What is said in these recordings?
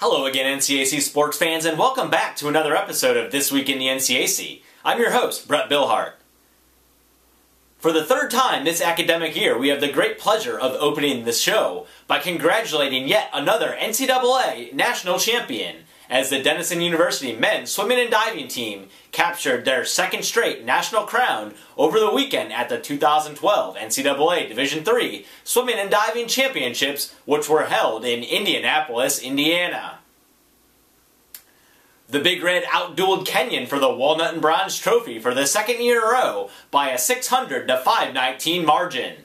Hello again, NCAC sports fans, and welcome back to another episode of This Week in the NCAC. I'm your host, Brett Billhart. For the third time this academic year, we have the great pleasure of opening the show by congratulating yet another NCAA national champion, as the Denison University men's swimming and diving team captured their second straight national crown over the weekend at the 2012 NCAA Division III Swimming and Diving Championships, which were held in Indianapolis, Indiana. The Big Red outdueled Kenyon for the Walnut and Bronze Trophy for the second year in a row by a 600 to 519 margin.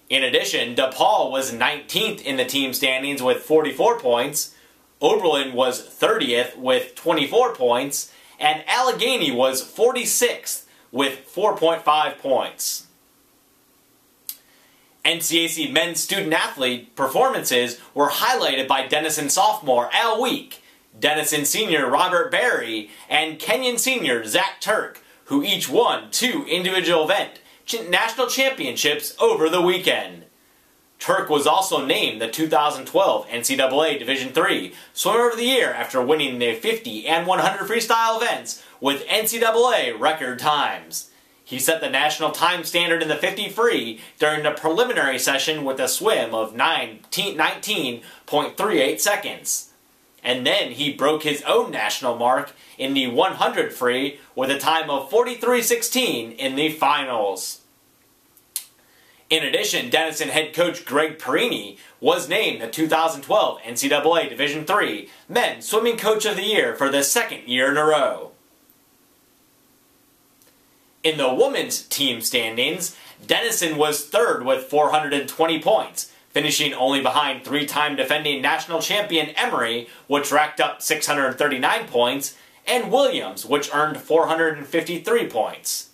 In addition, DePaul was 19th in the team standings with 44 points, Oberlin was 30th with 24 points, and Allegheny was 46th with 4.5 points. NCAC men's student-athlete performances were highlighted by Denison sophomore Al Week, Denison senior Robert Berry, and Kenyon senior Zach Turk, who each won 2 individual event national championships over the weekend. Turk was also named the 2012 NCAA Division III Swimmer of the Year after winning the 50 and 100 freestyle events with NCAA record times. He set the national time standard in the 50 free during the preliminary session with a swim of 19.38 seconds. And then he broke his own national mark in the 100 free with a time of 43.16 in the finals. In addition, Denison head coach Greg Perini was named the 2012 NCAA Division III Men's Swimming Coach of the Year for the second year in a row. In the women's team standings, Denison was third with 420 points, finishing only behind 3-time defending national champion Emory, which racked up 639 points, and Williams, which earned 453 points.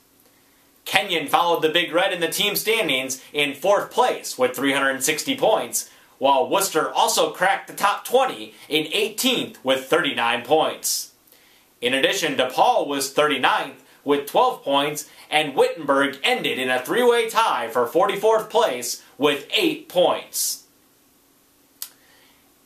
Kenyon followed the Big Red in the team standings in 4th place with 360 points, while Worcester also cracked the top 20 in 18th with 39 points. In addition, DePaul was 39th with 12 points, and Wittenberg ended in a 3-way tie for 44th place with 8 points.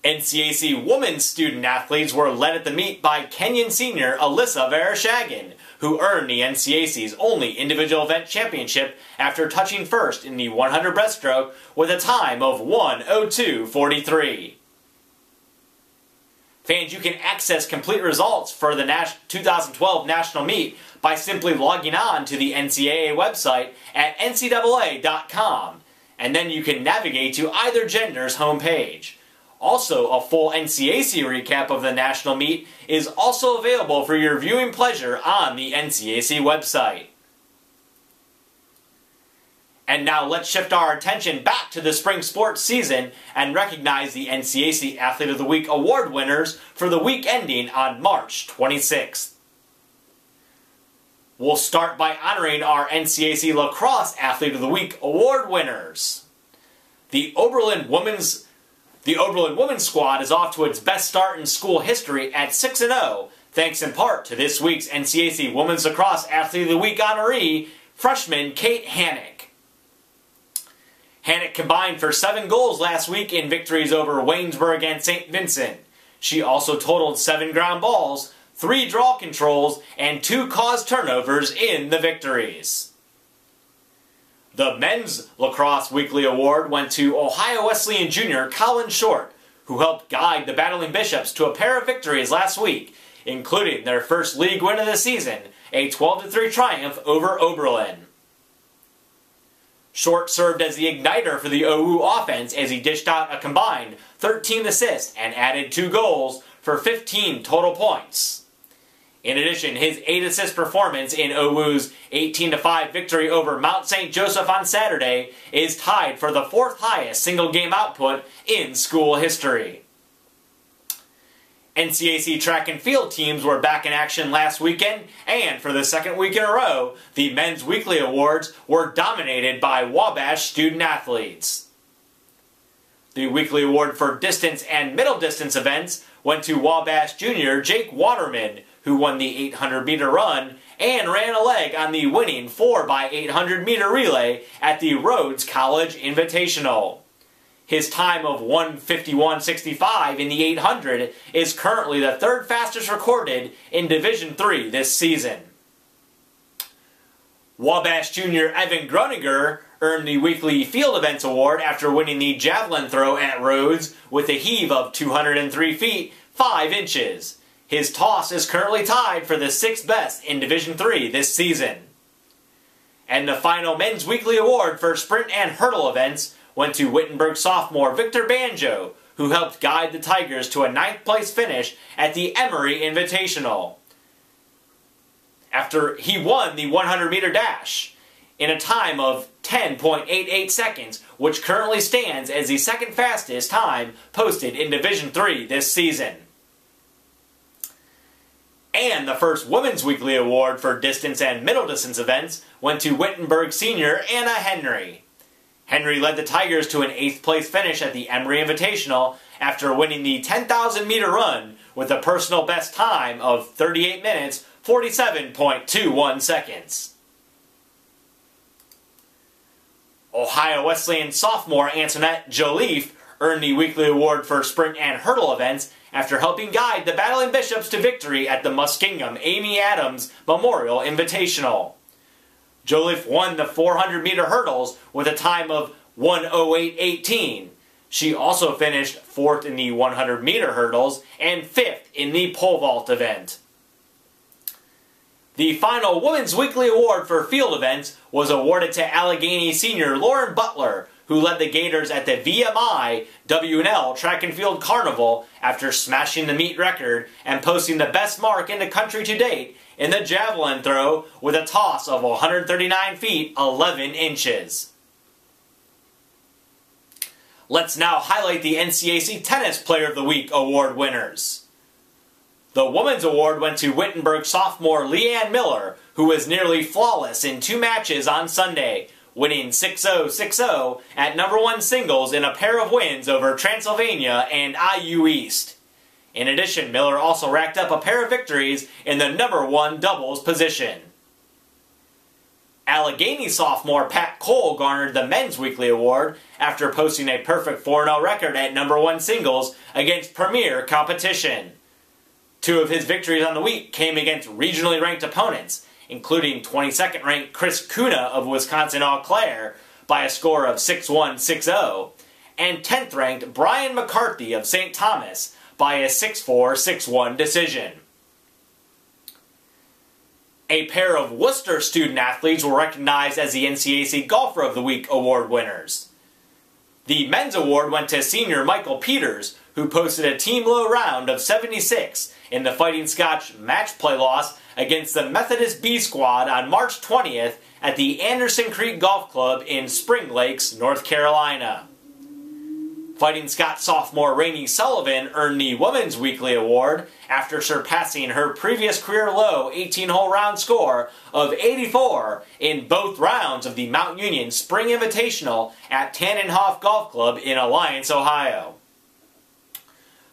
NCAC women's student-athletes were led at the meet by Kenyon senior Alyssa Vereshagin, who earned the NCAC's only individual event championship after touching first in the 100 breaststroke with a time of 1:02.43. Fans, you can access complete results for the 2012 national meet by simply logging on to the NCAA website at ncaa.com, and then you can navigate to either gender's homepage. Also, a full NCAC recap of the national meet is also available for your viewing pleasure on the NCAC website. And now let's shift our attention back to the spring sports season and recognize the NCAC Athlete of the Week award winners for the week ending on March 26th. We'll start by honoring our NCAC Lacrosse Athlete of the Week award winners. The Oberlin women's squad is off to its best start in school history at 6-0, thanks in part to this week's NCAC Women's Lacrosse Athlete of the Week honoree, freshman Kate Hannock. Hannock combined for 7 goals last week in victories over Waynesburg and St. Vincent. She also totaled 7 ground balls, 3 draw controls, and 2 caused turnovers in the victories. The Men's Lacrosse Weekly Award went to Ohio Wesleyan junior Colin Short, who helped guide the Battling Bishops to a pair of victories last week, including their first league win of the season, a 12-3 triumph over Oberlin. Short served as the igniter for the OU offense as he dished out a combined 13 assists and added 2 goals for 15 total points. In addition, his 8-assist performance in OU's 18-5 victory over Mount St. Joseph on Saturday is tied for the 4th highest single-game output in school history. NCAC track and field teams were back in action last weekend, and for the second week in a row, the Men's Weekly Awards were dominated by Wabash student-athletes. The Weekly Award for distance and middle distance events went to Wabash junior Jake Waterman, who won the 800-meter run and ran a leg on the winning 4x800-meter relay at the Rhodes College Invitational. His time of 1:51.65 in the 800 is currently the third fastest recorded in Division III this season. Wabash junior Evan Groninger earned the weekly Field Events Award after winning the javelin throw at Rhodes with a heave of 203 feet, 5 inches. His toss is currently tied for the 6th best in Division III this season. And the final Men's Weekly Award for sprint and hurdle events went to Wittenberg sophomore Victor Banjo, who helped guide the Tigers to a 9th place finish at the Emory Invitational, after he won the 100-meter dash in a time of 10.88 seconds, which currently stands as the second fastest time posted in Division III this season. And the first Women's Weekly Award for distance and middle distance events went to Wittenberg senior Anna Henry. Henry led the Tigers to an 8th place finish at the Emory Invitational after winning the 10,000 meter run with a personal best time of 38 minutes, 47.21 seconds. Ohio Wesleyan sophomore Antoinette Joliffe earned the weekly award for sprint and hurdle events after helping guide the Battling Bishops to victory at the Muskingum Amy Adams Memorial Invitational. Joliffe won the 400-meter hurdles with a time of 1:08.18. She also finished 4th in the 100-meter hurdles and 5th in the pole vault event. The final Women's Weekly Award for field events was awarded to Allegheny senior Lauren Butler, who led the Gators at the VMI W&L Track and Field Carnival after smashing the meet record and posting the best mark in the country to date in the javelin throw with a toss of 139 feet, 11 inches. Let's now highlight the NCAC Tennis Player of the Week award winners. The Women's Award went to Wittenberg sophomore Leanne Miller, who was nearly flawless in 2 matches on Sunday, winning 6-0, 6-0 at number 1 singles in a pair of wins over Transylvania and IU East. In addition, Miller also racked up a pair of victories in the number 1 doubles position. Allegheny sophomore Pat Cole garnered the Men's Weekly Award after posting a perfect 4-0 record at number 1 singles against premier competition. 2 of his victories on the week came against regionally ranked opponents, including 22nd ranked Chris Kuna of Wisconsin Eau Claire by a score of 6-1, 6-0, and 10th ranked Brian McCarthy of St. Thomas by a 6-4, 6-1 decision. A pair of Worcester student athletes were recognized as the NCAC Golfer of the Week award winners. The men's award went to senior Michael Peters, who posted a team-low round of 76 in the Fighting Scotch match play loss against the Methodist B Squad on March 20th at the Anderson Creek Golf Club in Spring Lakes, North Carolina. Fighting Scott sophomore Rainey Sullivan earned the Women's Weekly Award after surpassing her previous career low 18-hole round score of 84 in both rounds of the Mount Union Spring Invitational at Tannenhof Golf Club in Alliance, Ohio.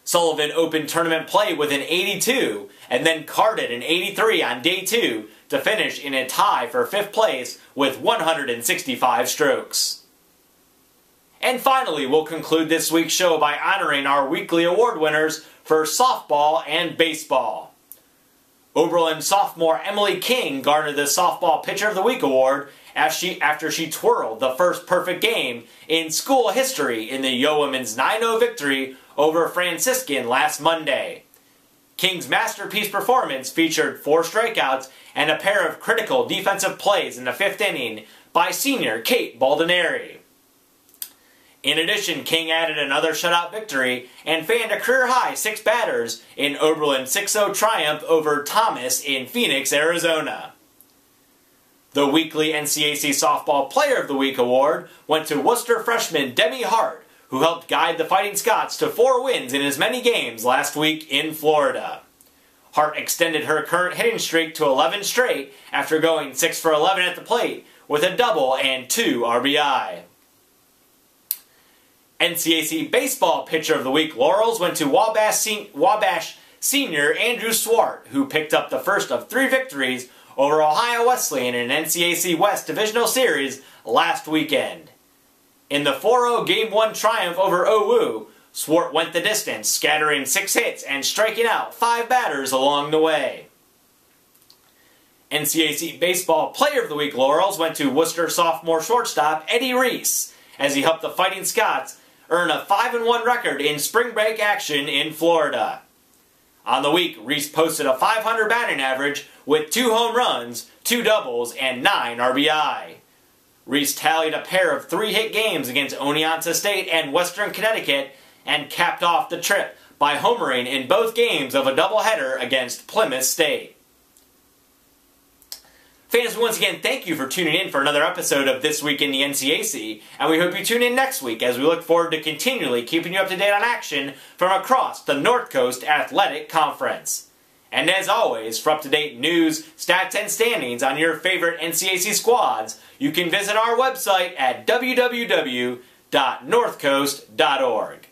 Sullivan opened tournament play with an 82 and then carded an 83 on day 2 to finish in a tie for 5th place with 165 strokes. And finally, we'll conclude this week's show by honoring our weekly award winners for softball and baseball. Oberlin sophomore Emily King garnered the Softball Pitcher of the Week award after she twirled the first perfect game in school history in the Yo Women's 9-0 victory over Franciscan last Monday. King's masterpiece performance featured 4 strikeouts and a pair of critical defensive plays in the 5th inning by senior Kate Baldineri. In addition, King added another shutout victory and fanned a career-high 6 batters in Oberlin's 6-0 triumph over Thomas in Phoenix, Arizona. The weekly NCAC Softball Player of the Week award went to Worcester freshman Demi Hart, who helped guide the Fighting Scots to 4 wins in as many games last week in Florida. Hart extended her current hitting streak to 11 straight after going 6 for 11 at the plate with a double and 2 RBI. NCAC Baseball Pitcher of the Week laurels went to Wabash senior Andrew Swart, who picked up the first of 3 victories over Ohio Wesleyan in an NCAC West Divisional Series last weekend. In the 4-0 Game 1 triumph over OU, Swart went the distance, scattering 6 hits and striking out 5 batters along the way. NCAC Baseball Player of the Week laurels went to Worcester sophomore shortstop Eddie Reese, as he helped the Fighting Scots earn a 5-1 record in spring break action in Florida. On the week, Reese posted a .500 batting average with 2 home runs, 2 doubles, and 9 RBI. Reese tallied a pair of 3-hit games against Oneonta State and Western Connecticut and capped off the trip by homering in both games of a doubleheader against Plymouth State. Fans, once again, thank you for tuning in for another episode of This Week in the NCAC, and we hope you tune in next week as we look forward to continually keeping you up to date on action from across the North Coast Athletic Conference. And as always, for up-to-date news, stats, and standings on your favorite NCAC squads, you can visit our website at www.northcoast.org.